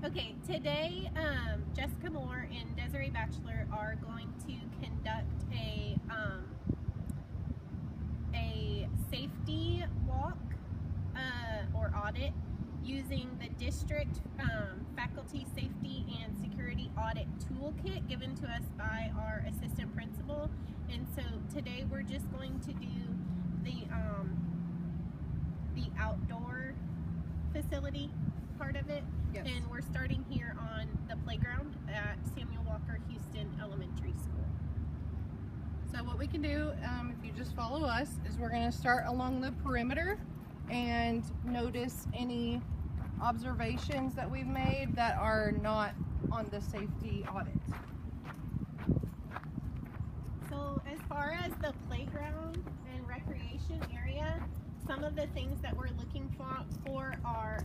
Okay, today Jessica Moore and Desiree Batchelor are going to conduct a safety walk or audit using the district faculty safety and security audit toolkit given to us by our assistant principal. And so today we're just going to do the outdoor facility part of it. Yes. And we're starting here on the playground at Samuel Walker Houston Elementary School. So what we can do, if you just follow us, is we're going to start along the perimeter and notice any observations that we've made that are not on the safety audit. So as far as the playground and recreation area, some of the things that we're looking for are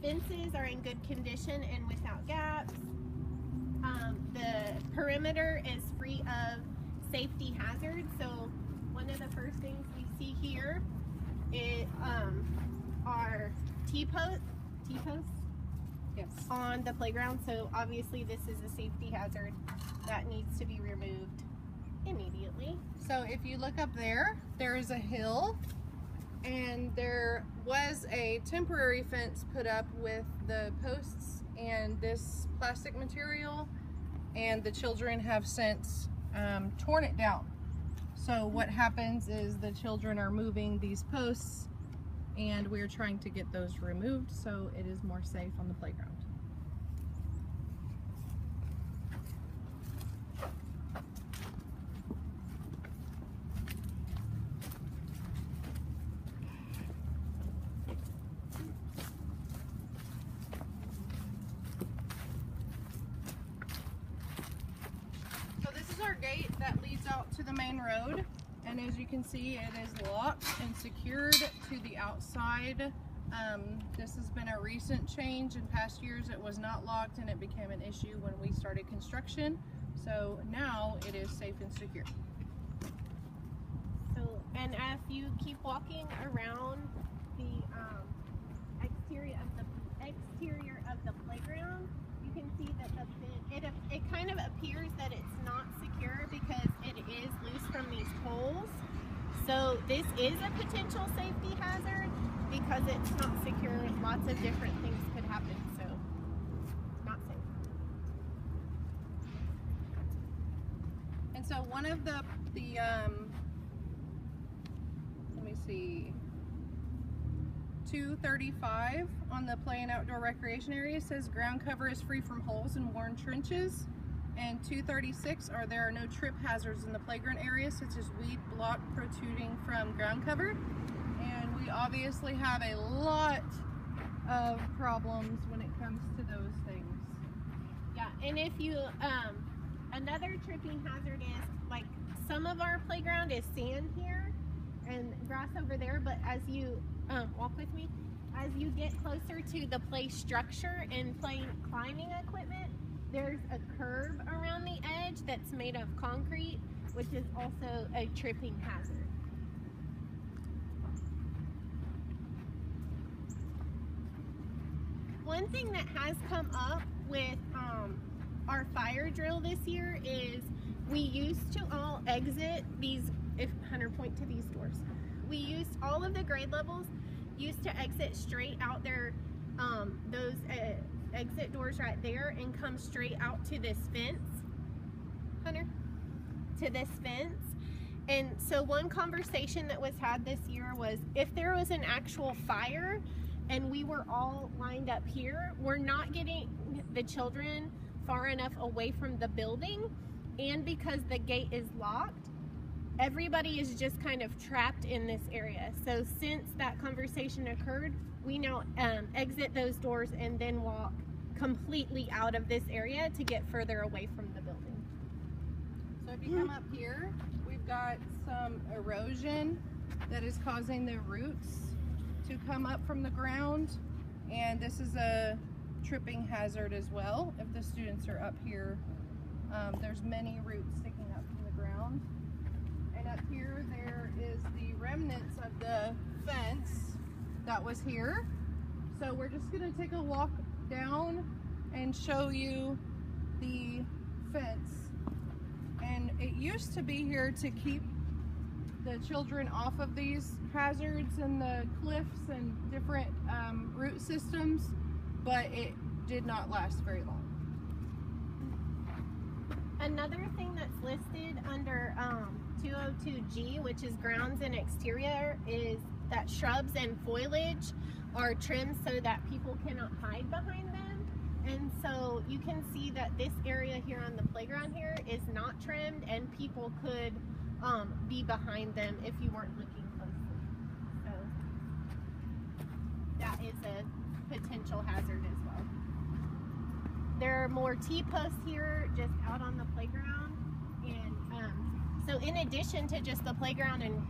fences are in good condition and without gaps. The perimeter is free of safety hazards. So one of the first things we see here are T-posts Yes. on the playground. So obviously this is a safety hazard that needs to be removed immediately. So if you look up there, there is a hill, and there was a temporary fence put up with the posts and this plastic material, and the children have since torn it down. So what happens is the children are moving these posts, and we're trying to get those removed so it is more safe on the playground. Our gate that leads out to the main road, and as you can see, it is locked and secured to the outside. This has been a recent change. In past years it was not locked, and it became an issue when we started construction, so now it is safe and secure. So, and if you keep walking around the exterior of the playground, you can see that it kind of appears that it's not secure because it is loose from these poles. So this is a potential safety hazard because it's not secure. Lots of different things could happen, so not safe. And so one of the let me see, 235 on the play and outdoor recreation area says ground cover is free from holes and worn trenches, and 236 there are no trip hazards in the playground area such as weed block protruding from ground cover. And we obviously have a lot of problems when it comes to those things. Yeah, and if you another tripping hazard is, like, some of our playground is sand here and grass over there, but as you walk with me, as you get closer to the play structure and climbing equipment, there's a curb around the edge that's made of concrete, which is also a tripping hazard. One thing that has come up with our fire drill this year is we used to all exit these, if Hunter point to these doors, we used all of the grade levels used to exit straight out there, those exit doors right there, and come straight out to this fence, Hunter, to this fence. And so one conversation that was had this year was, if there was an actual fire and we were all lined up here, we're not getting the children far enough away from the building, and because the gate is locked, everybody is just kind of trapped in this area. So since that conversation occurred, we now exit those doors and then walk completely out of this area to get further away from the building. So if you come up here, we've got some erosion that is causing the roots to come up from the ground, and this is a tripping hazard as well if the students are up here. There's many roots sticking up from the ground. And up here, there is the remnants of the fence that was here. So we're just gonna take a walk down and show you the fence. And it used to be here to keep the children off of these hazards and the cliffs and different root systems, but it did not last very long. Another thing that's listed under 202G, which is grounds and exterior, is that shrubs and foliage are trimmed so that people cannot hide behind them. And so you can see that this area here on the playground here is not trimmed, and people could be behind them if you weren't looking closely. So that is a potential hazard as well. There are more T-posts here just out on the playground, and so in addition to just the playground and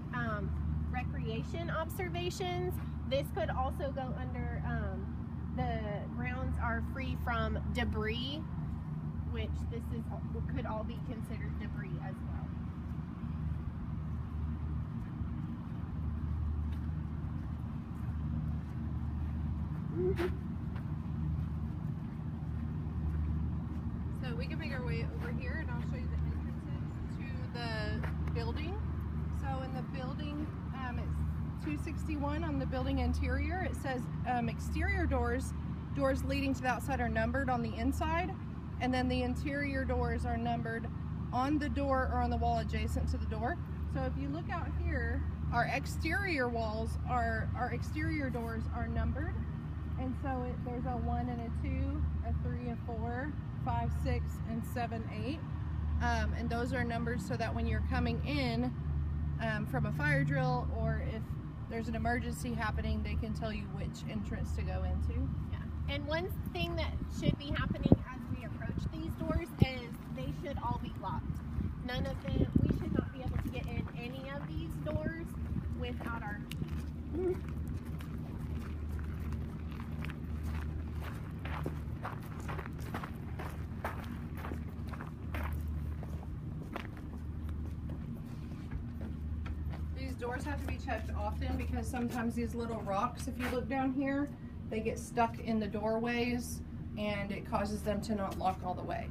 recreation observations, this could also go under the grounds are free from debris, which this is could all be considered debris as well. So we can make our way over here and I'll show you the entrances to the building. So in the building, it's 261 on the building interior. It says exterior doors leading to the outside are numbered on the inside, and then the interior doors are numbered on the door or on the wall adjacent to the door. So if you look out here, our exterior exterior doors are numbered. And so there's a 1 and a 2, a 3 and 4, 5, 6, and 7, 8. And those are numbered so that when you're coming in from a fire drill, or if there's an emergency happening, they can tell you which entrance to go into. Yeah. And one thing that should be happening as we approach these doors is they should all be locked. None of them, we should not be able to get in any of these doors without our doors have to be checked often because sometimes these little rocks, if you look down here, they get stuck in the doorways and it causes them to not lock all the way.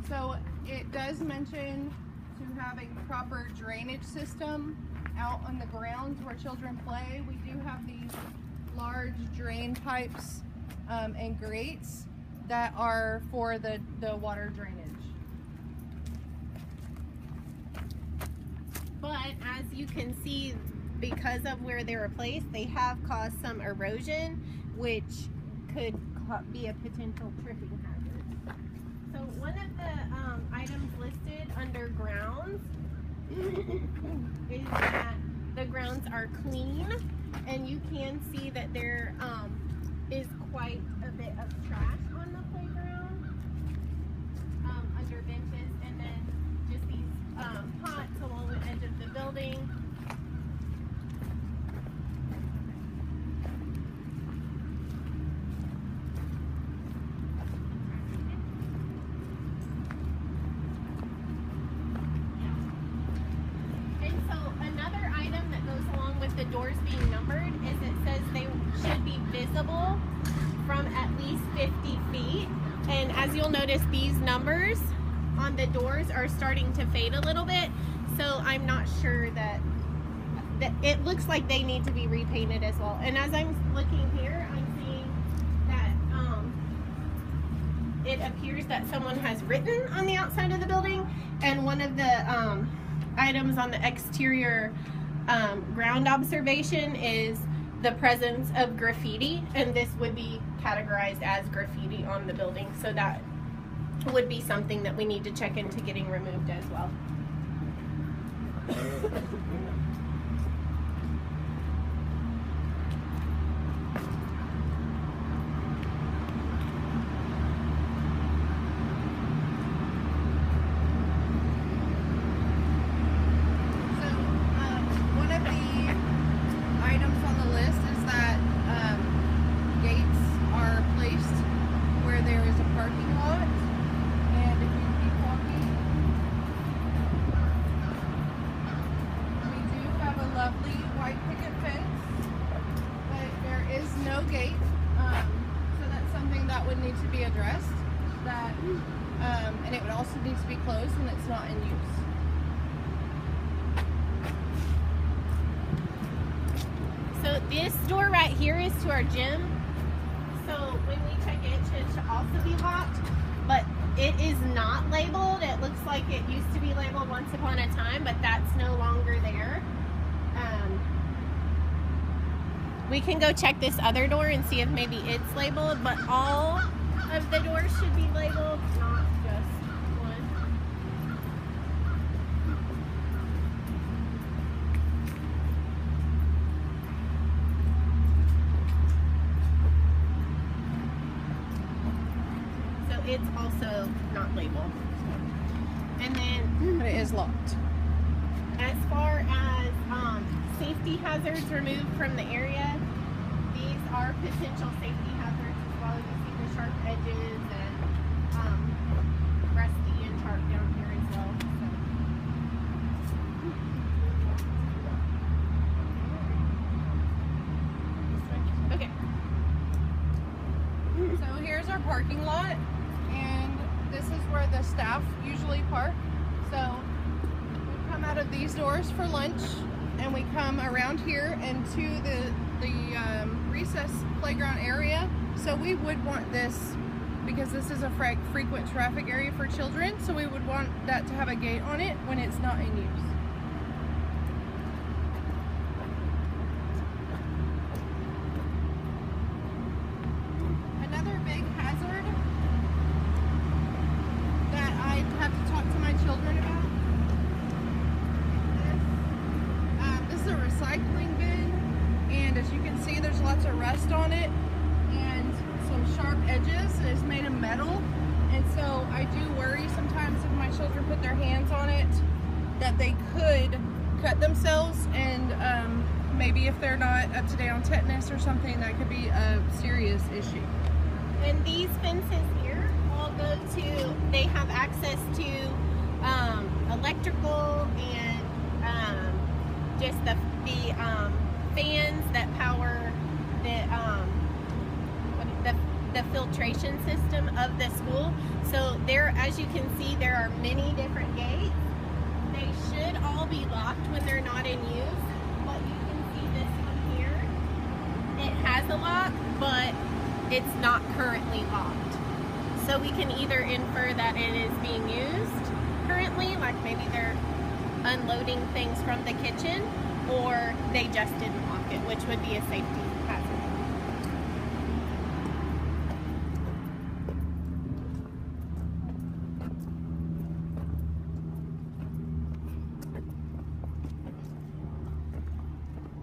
So it does mention to have a proper drainage system out on the grounds where children play. We do have these large drain pipes and grates that are for the water drainage. But as you can see, because of where they were placed, they have caused some erosion, which could be a potential tripping hazard. So one of the items listed under grounds is that the grounds are clean, and you can see that there is quite a bit of trash on the playground under benches, and then just these pots along the edge of the building. And so another item that goes along with the doors being numbered is it says they should be visible from at least 50 feet. And as you'll notice, these numbers on the doors are starting to fade a little bit, so I'm not sure that it looks like they need to be repainted as well. And as I'm looking here, I'm seeing that it appears that someone has written on the outside of the building, and one of the items on the exterior ground observation is the presence of graffiti, and this would be categorized as graffiti on the building, so that would be something that we need to check into getting removed as well. no gate, so that's something that would need to be addressed. That, and it would also need to be closed when it's not in use. So this door right here is to our gym. So when we check it, it should also be locked, but it is not labeled. It looks like it used to be labeled once upon a time, but that's no longer there. We can go check this other door and see if maybe it's labeled, but all of the doors should be labeled, not just one. So it's also not labeled. And then, But it is locked. as far as safety hazards removed from the area, these are potential safety hazards as well. You see the sharp edges and rusty and sharp down here as well. So. Okay. So here's our parking lot, and this is where the staff usually park. So we come out of these doors for lunch, and we come around here into the recess playground area. So we would want this, because this is a frequent traffic area for children, so we would want that to have a gate on it when it's not in use. Another big hazard that I have to talk to my children about is this is a recycling bin, and as you can see, there's lots of rust on it and some sharp edges. It's made of metal, and so I do worry sometimes if my children put their hands on it that they could cut themselves, and maybe if they're not up to date on tetanus or something, that could be a serious issue. And these fences here all go to, they have access to electrical and just the fans that power the filtration system of the school. So there, as you can see, there are many different gates. They should all be locked when they're not in use. But you can see this one here. It has a lock, but it's not currently locked. So we can either infer that it is being used currently, like maybe they're unloading things from the kitchen, or they just didn't lock it, which would be a safety hazard.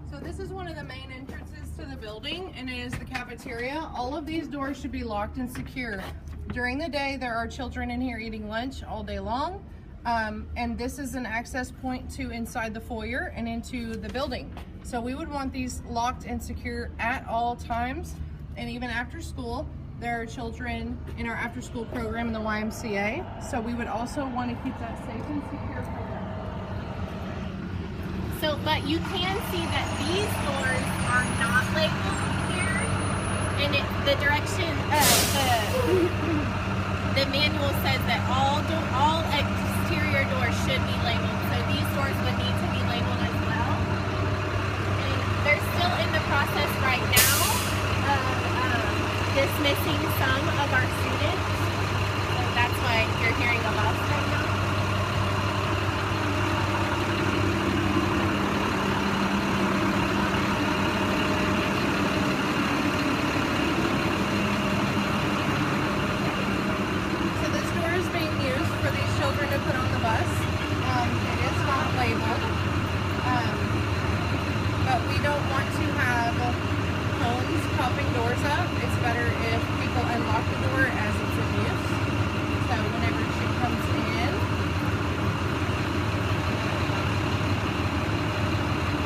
So this is one of the main entrances to the building, and it is the cafeteria. All of these doors should be locked and secure. During the day, there are children in here eating lunch all day long, and this is an access point to inside the foyer and into the building. So we would want these locked and secure at all times, and even after school. There are children in our after-school program in the YMCA, so we would also want to keep that safe and secure for them. So, but you can see that these doors are not labeled here, and the direction, the manual says that all exterior doors should be labeled. So these doors would need to be labeled as well. And they're still in the process right now of dismissing some of our students. So that's why you're hearing a loss right now. To put on the bus. It is not labeled, but we don't want to have homes popping doors up. It's better if people unlock the door as it's in use. So whenever she comes in,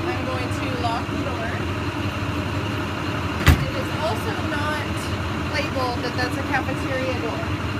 I'm going to lock the door. It is also not labeled that that's a cafeteria door.